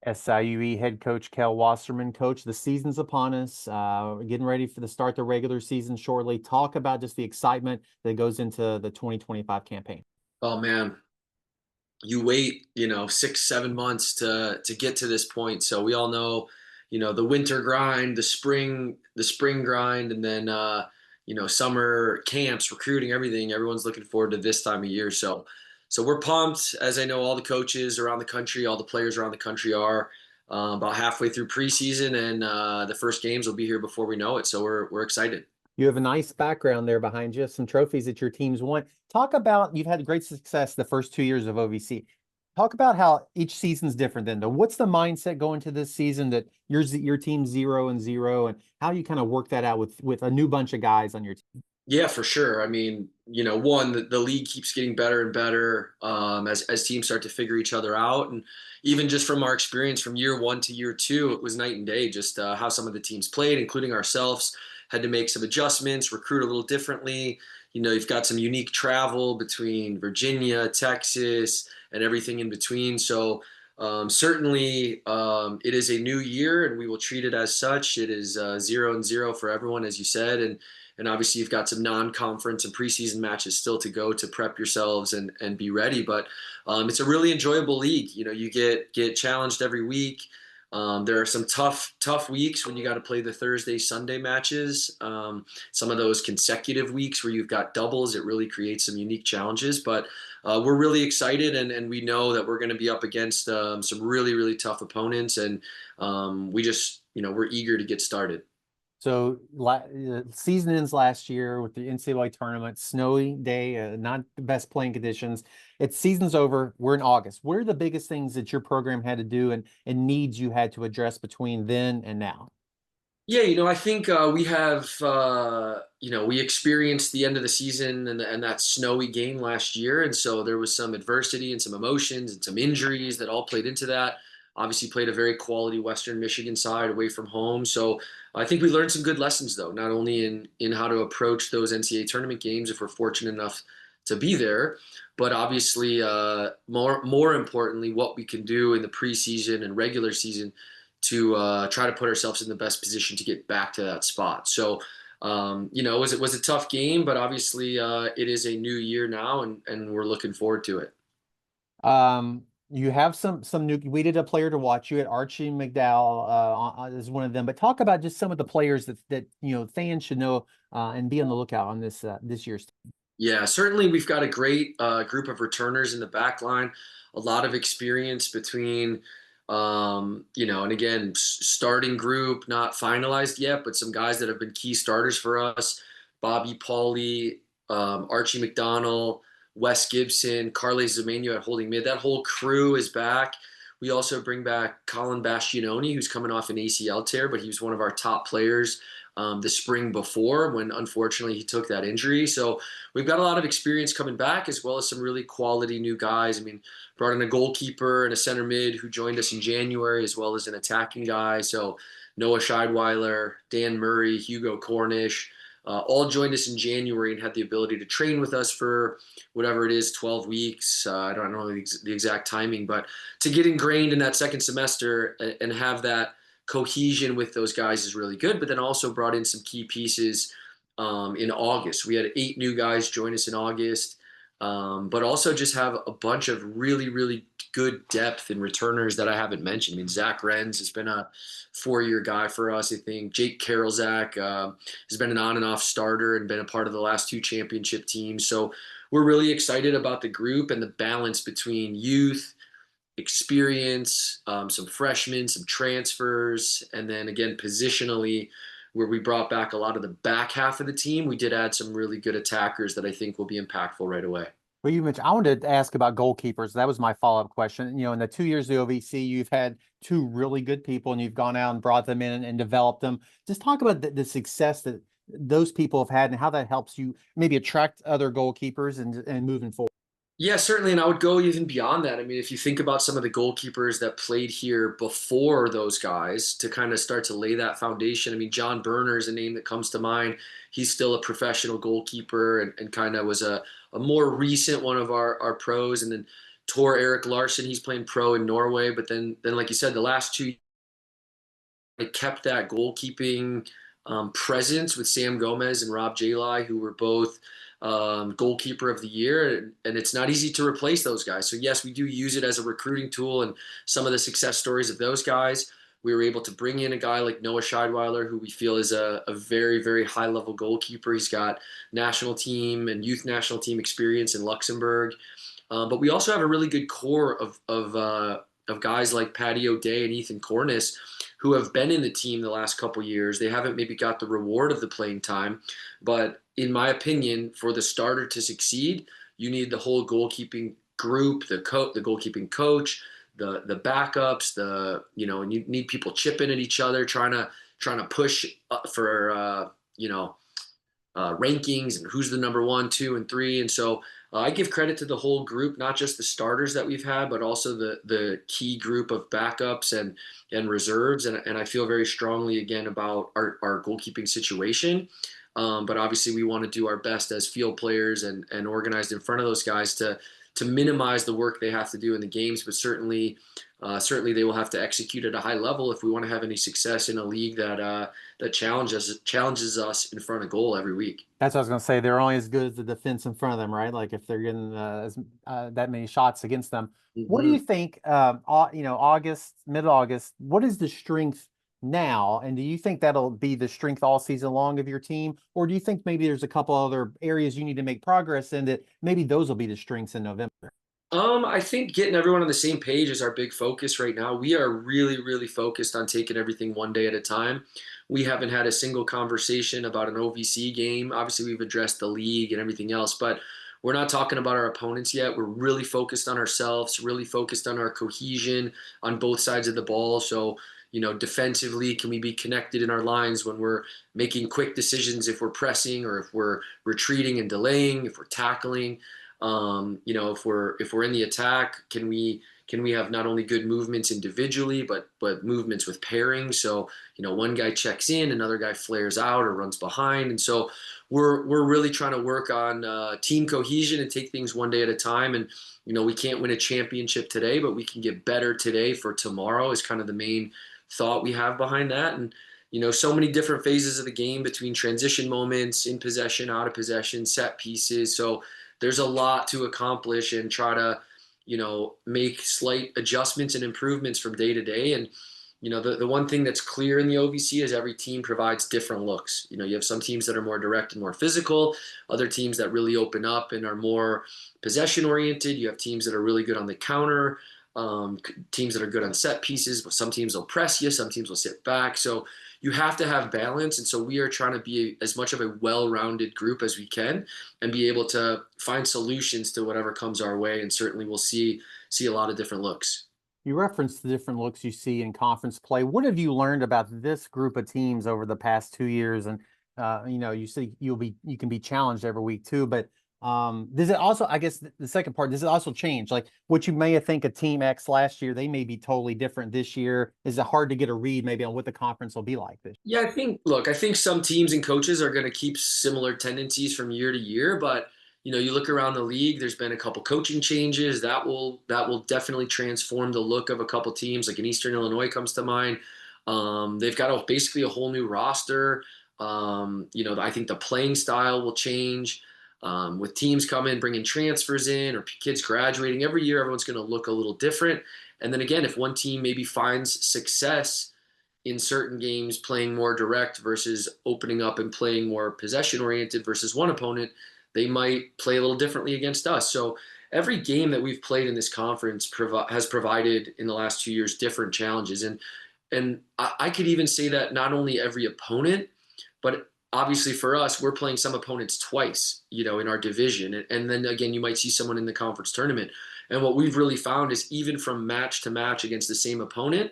SIUE head coach Cale Wasserman. Coach, the season's upon us. Getting ready for the start the regular season shortly. Talk about just the excitement that goes into the 2025 campaign. Oh man, you wait, 6, 7 months to get to this point. So we all know, the winter grind, the spring grind, and then summer camps, recruiting, everything. Everyone's looking forward to this time of year. So we're pumped, as I know all the coaches around the country, all the players around the country are. About halfway through preseason, and the first games will be here before we know it. So we're excited. You have a nice background there behind you, some trophies that your teams won. Talk about you've had great success the first 2 years of OVC. Talk about how each season's different then. Though, what's the mindset going to this season that your team's 0-0, and how you kind of work that out with a new bunch of guys on your team? Yeah, for sure. I mean, one, the league keeps getting better and better as teams start to figure each other out. And even just from our experience from year one to year two, it was night and day, just how some of the teams played, including ourselves, had to make some adjustments, recruit a little differently. You've got some unique travel between Virginia, Texas, and everything in between. So certainly it is a new year, and we will treat it as such. It is 0-0 for everyone, as you said. And obviously you've got some non-conference and preseason matches still to go to prep yourselves and be ready. But it's a really enjoyable league. You get challenged every week. There are some tough weeks when you got to play the Thursday, Sunday matches. Some of those consecutive weeks where you've got doubles, it really creates some unique challenges. But we're really excited, and we know that we're going to be up against some really, really tough opponents. And we just, we're eager to get started. So season ends last year with the NCAA tournament, snowy day, not the best playing conditions. It's season's over. We're in August. What are the biggest things that your program had to do and needs you had to address between then and now? Yeah, I think we experienced the end of the season and that snowy game last year. And so there was some adversity and some emotions and some injuries that all played into that. Obviously, played a very quality Western Michigan side away from home. So I think we learned some good lessons, though, not only in how to approach those NCAA tournament games if we're fortunate enough to be there, but obviously, more importantly, what we can do in the preseason and regular season to try to put ourselves in the best position to get back to that spot. So, it was a tough game, but obviously it is a new year now, and we're looking forward to it. You have some new. We did a player to watch. You had Archie McDowell as one of them, but talk about just some of the players that fans should know and be on the lookout on this year's team. Yeah, certainly we've got a great group of returners in the back line, a lot of experience between, and again, starting group not finalized yet, but some guys that have been key starters for us: Bobby Pauley, Archie McDonald, Wes Gibson, Carly Zemeno at holding mid. That whole crew is back. We also bring back Colin Bastianoni, who's coming off an ACL tear, but he was one of our top players the spring before when unfortunately he took that injury. So we've got a lot of experience coming back, as well as some really quality new guys. I mean, brought in a goalkeeper and a center mid who joined us in January, as well as an attacking guy. So Noah Scheidweiler, Dan Murray, Hugo Cornish, all joined us in January and had the ability to train with us for whatever it is, 12 weeks. I don't know the exact timing, but to get ingrained in that second semester and have that cohesion with those guys is really good. But then also brought in some key pieces in August. We had 8 new guys join us in August, but also just have a bunch of really, really good depth in returners that I haven't mentioned. I mean, Zach Renz has been a 4-year guy for us, I think. Jake Karolzak has been an on and off starter and been a part of the last 2 championship teams. So we're really excited about the group and the balance between youth, experience, some freshmen, some transfers, and then again, positionally, where we brought back a lot of the back half of the team, we did add some really good attackers that I think will be impactful right away. Well, you mentioned I wanted to ask about goalkeepers. That was my follow-up question. In the 2 years of the OVC, you've had two really good people, and you've gone out and brought them in and developed them. Just talk about the success that those people have had and how that helps you maybe attract other goalkeepers and moving forward. Yeah, certainly. And I would go even beyond that. I mean, if you think about some of the goalkeepers that played here before those guys to kind of start to lay that foundation. I mean, John Berner is a name that comes to mind. He's still a professional goalkeeper and kind of was a more recent one of our pros. And then Tor Erik Larson, he's playing pro in Norway. But then like you said, the last 2 it kept that goalkeeping presence with Sam Gomez and Rob Jalai, who were both goalkeeper of the year, and it's not easy to replace those guys. So yes, we do use it as a recruiting tool, and some of the success stories of those guys, we were able to bring in a guy like Noah Scheidweiler, who we feel is a very, very high level goalkeeper. He's got national team and youth national team experience in Luxembourg. But we also have a really good core of guys like Patty O'Day and Ethan Corniss, who have been in the team the last couple years. They haven't maybe got the reward of the playing time, but in my opinion, for the starter to succeed, you need the whole goalkeeping group, the goalkeeping coach, the backups, and you need people chipping at each other, trying to push for rankings and who's the number 1, 2, and 3. And so I give credit to the whole group, not just the starters that we've had, but also the key group of backups and reserves. And I feel very strongly again about our goalkeeping situation. But obviously we want to do our best as field players and organized in front of those guys to minimize the work they have to do in the games. But certainly they will have to execute at a high level if we want to have any success in a league that challenges us in front of goal every week. That's what I was going to say. They're only as good as the defense in front of them, right? Like if they're getting that many shots against them. What do Mm-hmm. you think? August, mid-August. What is the strength now, and do you think that'll be the strength all season long of your team, or do you think maybe there's a couple other areas you need to make progress in that maybe those will be the strengths in November? I think getting everyone on the same page is our big focus right now. We are really, really focused on taking everything one day at a time. We haven't had a single conversation about an OVC game. Obviously, we've addressed the league and everything else, but we're not talking about our opponents yet. We're really focused on ourselves, really focused on our cohesion on both sides of the ball. So, defensively, can we be connected in our lines when we're making quick decisions, if we're pressing or if we're retreating and delaying, if we're tackling? If we're in the attack, can we have not only good movements individually, but movements with pairing? So, one guy checks in, another guy flares out or runs behind. And so we're really trying to work on team cohesion and take things one day at a time. And, we can't win a championship today, but we can get better today for tomorrow is kind of the main thought we have behind that. And, so many different phases of the game between transition moments, in possession, out of possession, set pieces. So there's a lot to accomplish and try to, make slight adjustments and improvements from day to day. And, the one thing that's clear in the OVC is every team provides different looks. You have some teams that are more direct and more physical, other teams that really open up and are more possession oriented. You have teams that are really good on the counter, teams that are good on set pieces, but some teams will press you, some teams will sit back. So you have to have balance. And so we are trying to be as much of a well-rounded group as we can and be able to find solutions to whatever comes our way. And certainly we'll see a lot of different looks. You referenced the different looks you see in conference play. What have you learned about this group of teams over the past 2 years? And you see you can be challenged every week too. But does it also? I guess the second part, does it also change? Like what you may have think of Team X last year, they may be totally different this year. Is it hard to get a read maybe on what the conference will be like this? Yeah, I think some teams and coaches are going to keep similar tendencies from year to year, but you look around the league, there's been a couple coaching changes that will definitely transform the look of a couple teams. Like in Eastern Illinois comes to mind. They've got basically a whole new roster. I think the playing style will change. With teams coming, bringing transfers in or kids graduating every year, everyone's going to look a little different. And then again, if one team maybe finds success in certain games playing more direct versus opening up and playing more possession oriented versus one opponent, they might play a little differently against us. So every game that we've played in this conference has provided in the last 2 years different challenges. And I could even say that not only every opponent, but obviously for us, we're playing some opponents twice, in our division. And then again, you might see someone in the conference tournament. And what we've really found is even from match to match against the same opponent,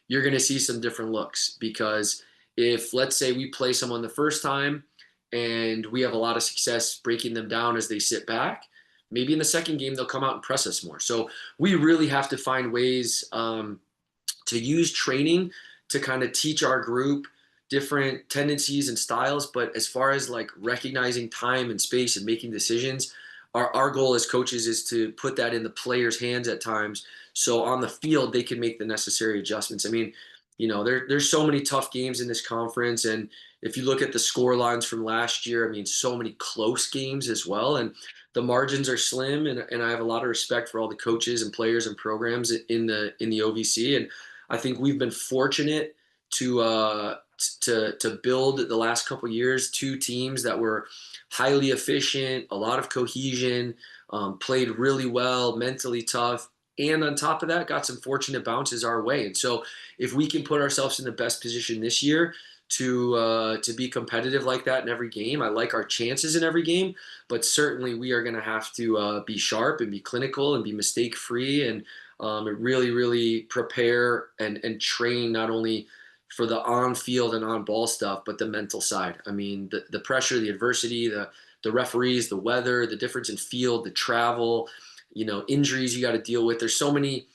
you're going to see some different looks. Because if, let's say, we play someone the first time and we have a lot of success breaking them down as they sit back, maybe in the second game, they'll come out and press us more. So we really have to find ways to use training to kind of teach our group different tendencies and styles. But as far as like recognizing time and space and making decisions, our goal as coaches is to put that in the players' hands at times. So on the field, they can make the necessary adjustments. I mean, there's so many tough games in this conference. And if you look at the score lines from last year, I mean, so many close games as well. And the margins are slim. And I have a lot of respect for all the coaches and players and programs in the OVC. And I think we've been fortunate to build the last couple years two teams that were highly efficient, a lot of cohesion, played really well, mentally tough, and on top of that, got some fortunate bounces our way. And so, if we can put ourselves in the best position this year to be competitive like that in every game, I like our chances in every game. But certainly, we are going to have to be sharp and be clinical and be mistake free and really, really prepare and train not only for the on field and on ball stuff, but the mental side. I mean, the pressure, the adversity, the referees, the weather, the difference in field, the travel, injuries you got to deal with. There's so many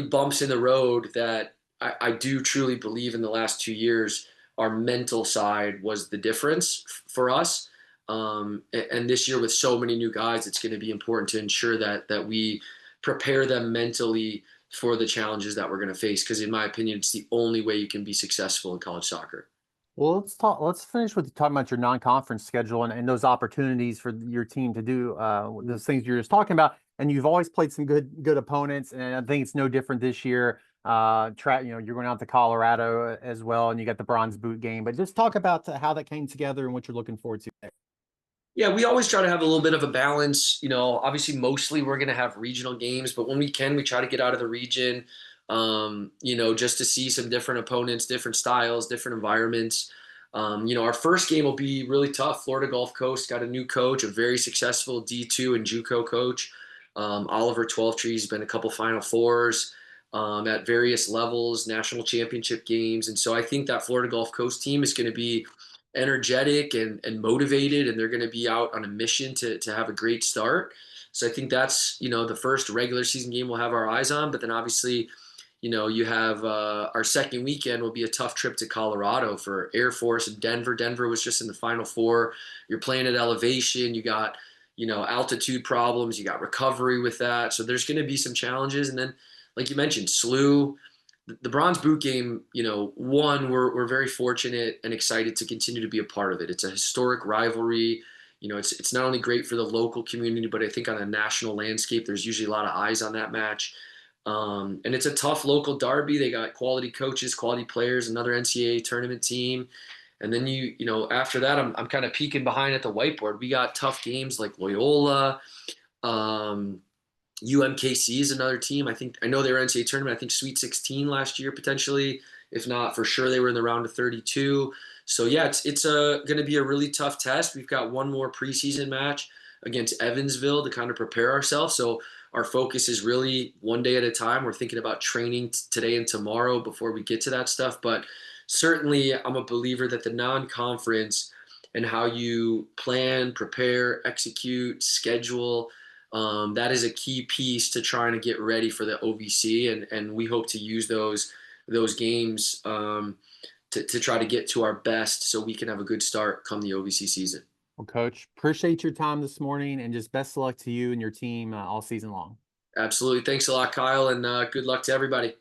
bumps in the road that I do truly believe in the last 2 years, our mental side was the difference for us. And this year with so many new guys, it's going to be important to ensure that we prepare them mentally for the challenges that we're going to face. Because in my opinion, it's the only way you can be successful in college soccer. Well, let's finish with talking about your non-conference schedule and those opportunities for your team to do those things you're just talking about. And you've always played some good opponents, and I think it's no different this year. You're going out to Colorado as well, and you got the Bronze Boot game. But just talk about how that came together and what you're looking forward to there. Yeah, we always try to have a little bit of a balance. Obviously, mostly we're going to have regional games, but when we can, we try to get out of the region, just to see some different opponents, different styles, different environments. Our first game will be really tough. Florida Gulf Coast got a new coach, a very successful D2 and JUCO coach. Oliver Twelvetree's has been a couple Final Fours at various levels, national championship games. And so I think that Florida Gulf Coast team is going to be energetic and motivated, and they're going to be out on a mission to have a great start. So I think that's, the first regular season game we'll have our eyes on. But then obviously, you have our second weekend will be a tough trip to Colorado for Air Force and Denver. Denver was just in the Final Four. You're playing at elevation. You got, altitude problems. You got recovery with that. So there's going to be some challenges. And then, like you mentioned, SLU, the Bronze Boot game, we're very fortunate and excited to continue to be a part of it. It's a historic rivalry. It's not only great for the local community, but I think on a national landscape, there's usually a lot of eyes on that match. And it's a tough local derby. They got quality coaches, quality players, another NCAA tournament team. And then after that, I'm kind of peeking behind at the whiteboard. We got tough games like Loyola. UMKC is another team. I know they were NCAA tournament. I think Sweet 16 last year potentially. If not, for sure they were in the round of 32. So yeah, it's going to be a really tough test. We've got one more preseason match against Evansville to kind of prepare ourselves. So our focus is really one day at a time. We're thinking about training today and tomorrow before we get to that stuff. But certainly, I'm a believer that the non-conference and how you plan, prepare, execute, schedule. That is a key piece to trying to get ready for the OVC, and we hope to use those games to try to get to our best so we can have a good start come the OVC season. Well, Coach, appreciate your time this morning, and just best of luck to you and your team all season long. Absolutely. Thanks a lot, Kyle, and good luck to everybody.